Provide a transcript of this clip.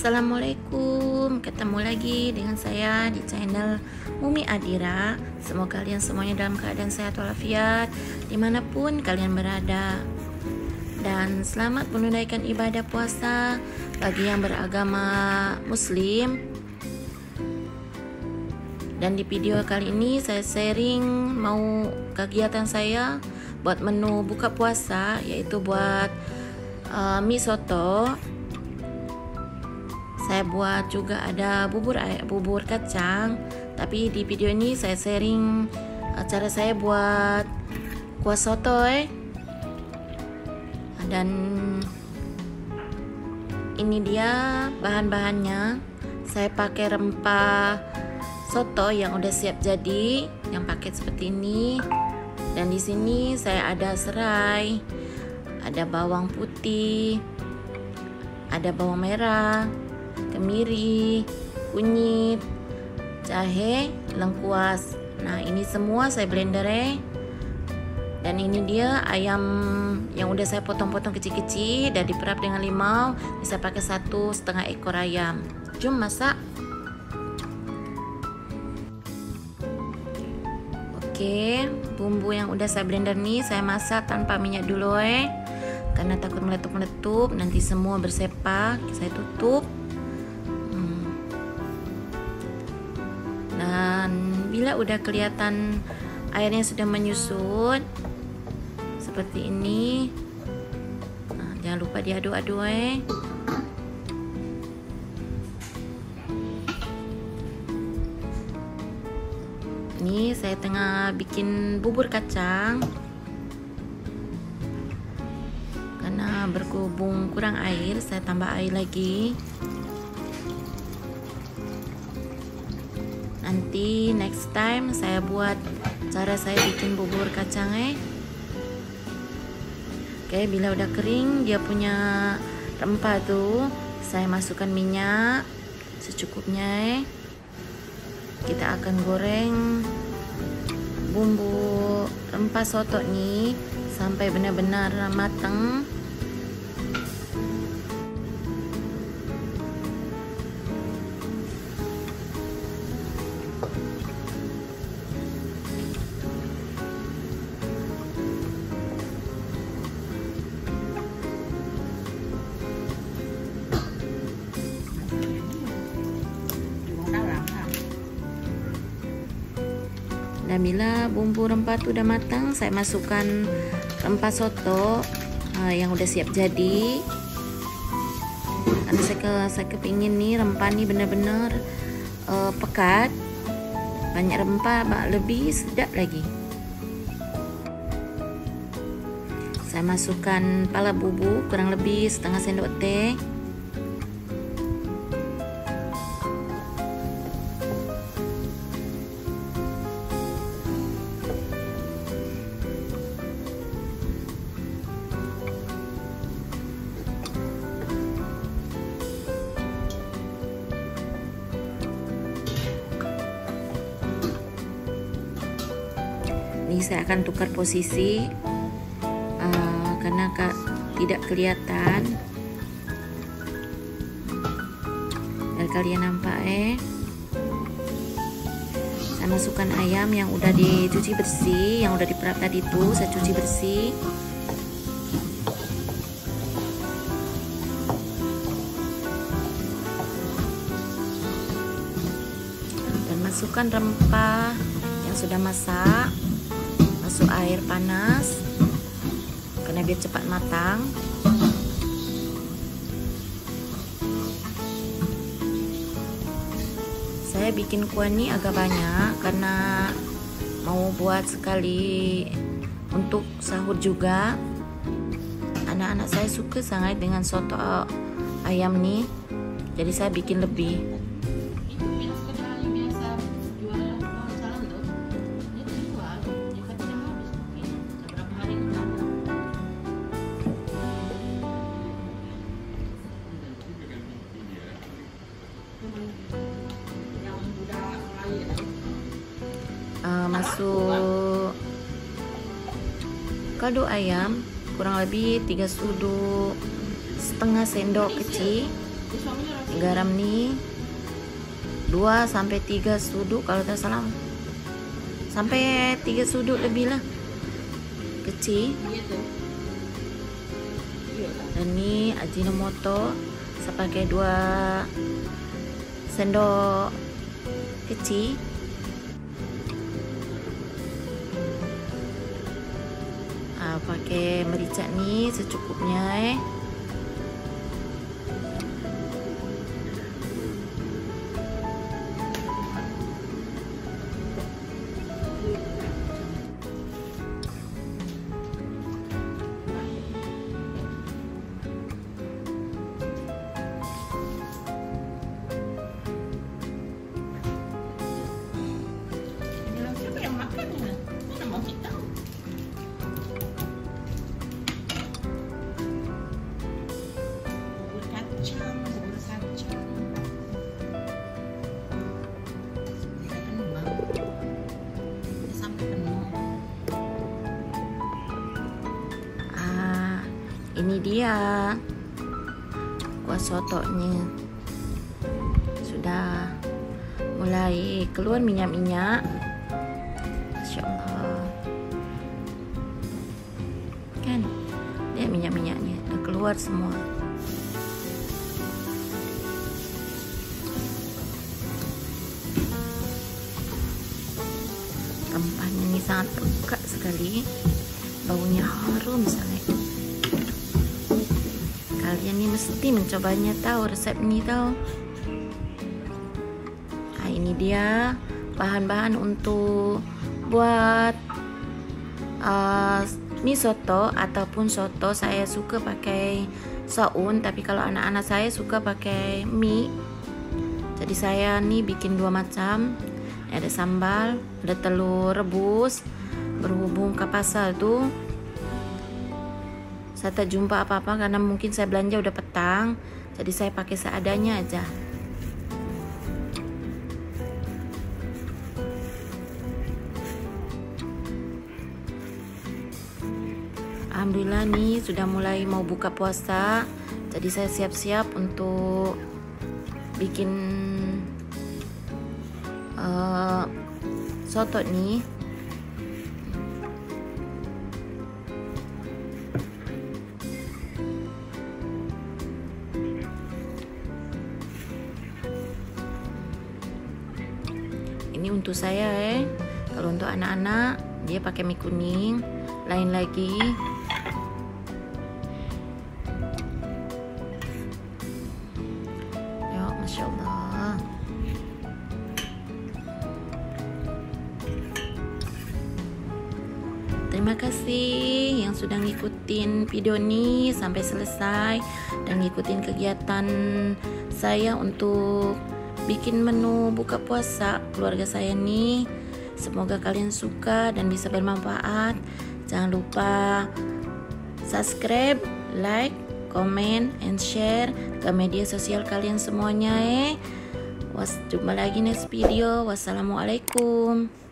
Assalamualaikum, ketemu lagi dengan saya di channel Umi Adira. Semoga kalian semuanya dalam keadaan sehat walafiat dimanapun kalian berada. Dan selamat menunaikan ibadah puasa bagi yang beragama muslim. Dan di video kali ini saya sharing mau kegiatan saya buat menu buka puasa, yaitu buat mie soto. Saya buat juga ada bubur kacang, tapi di video ini saya sharing cara saya buat kuah soto. Dan ini dia bahan-bahannya. Saya pakai rempah soto yang udah siap jadi, yang paket seperti ini. Dan di sini saya ada serai, ada bawang putih, ada bawang merah, kemiri, kunyit, jahe, lengkuas. Nah, ini semua saya blender. Dan ini dia ayam yang udah saya potong-potong kecil-kecil dan diperap dengan limau. Bisa pakai 1,5 ekor ayam. Jom masak. Oke, bumbu yang udah saya blender nih saya masak tanpa minyak dulu karena takut meletup-meletup, nanti semua bersepak. Saya tutup. Dan bila udah kelihatan airnya sudah menyusut seperti ini, nah, jangan lupa diaduk-aduk. Ini saya tengah bikin bubur kacang. Karena berhubung kurang air, saya tambah air lagi. Nanti next time saya buat cara saya bikin bubur kacang. Oke, bila udah kering dia punya rempah tuh, saya masukkan minyak secukupnya. Kita akan goreng bumbu rempah soto nih sampai benar-benar matang. Dan bila bumbu rempah itu udah matang, saya masukkan rempah soto yang udah siap jadi. Karena saya kepingin nih rempah nih benar-benar pekat, banyak rempah, lebih sedap lagi. Saya masukkan pala bubuk kurang lebih 1/2 sendok teh. Ini saya akan tukar posisi karena tidak kelihatan. Biar kalian nampak. Saya masukkan ayam yang udah dicuci bersih, yang udah diperap tadi tuh saya cuci bersih. Dan masukkan rempah yang sudah masak. Masuk air panas karena biar cepat matang. Saya bikin kuah ini agak banyak karena mau buat sekali untuk sahur juga. Anak-anak saya suka sangat dengan soto ayam nih, jadi saya bikin lebih. Masuk kaldu ayam kurang lebih 3,5 sendok kecil. garam nih 2-3 suduk kalau tak salah, sampai 3 suduk lebih lah kecil. Dan ini Ajinomoto saya pakai 2 sendok kecil. Pakai merica nih secukupnya Ini dia kuah sotonya, sudah mulai keluar minyak-minyak. Masya Allah, kan lihat minyak-minyaknya udah keluar semua. Rempahnya ini sangat pekat sekali, baunya harum sangat. Kalian nih mesti mencobanya, tahu resep ini tahu. Nah, ini dia bahan-bahan untuk buat mie soto ataupun soto. Saya suka pakai soun, tapi kalau anak-anak saya suka pakai mie. Jadi saya nih bikin 2 macam. Ada sambal, ada telur rebus. Berhubung ke pasar tuh saya tak jumpa apa-apa karena mungkin saya belanja udah petang, jadi saya pakai seadanya aja. Alhamdulillah nih sudah mulai mau buka puasa, jadi saya siap-siap untuk bikin soto nih. Ini untuk saya kalau untuk anak-anak dia pakai mie kuning, lain lagi. Ya, Masya Allah. Terima kasih yang sudah ngikutin video ini sampai selesai dan ngikutin kegiatan saya untuk bikin menu buka puasa keluarga saya nih. Semoga kalian suka dan bisa bermanfaat. Jangan lupa subscribe, like, comment, and share ke media sosial kalian semuanya. Jumpa lagi next video. Wassalamualaikum.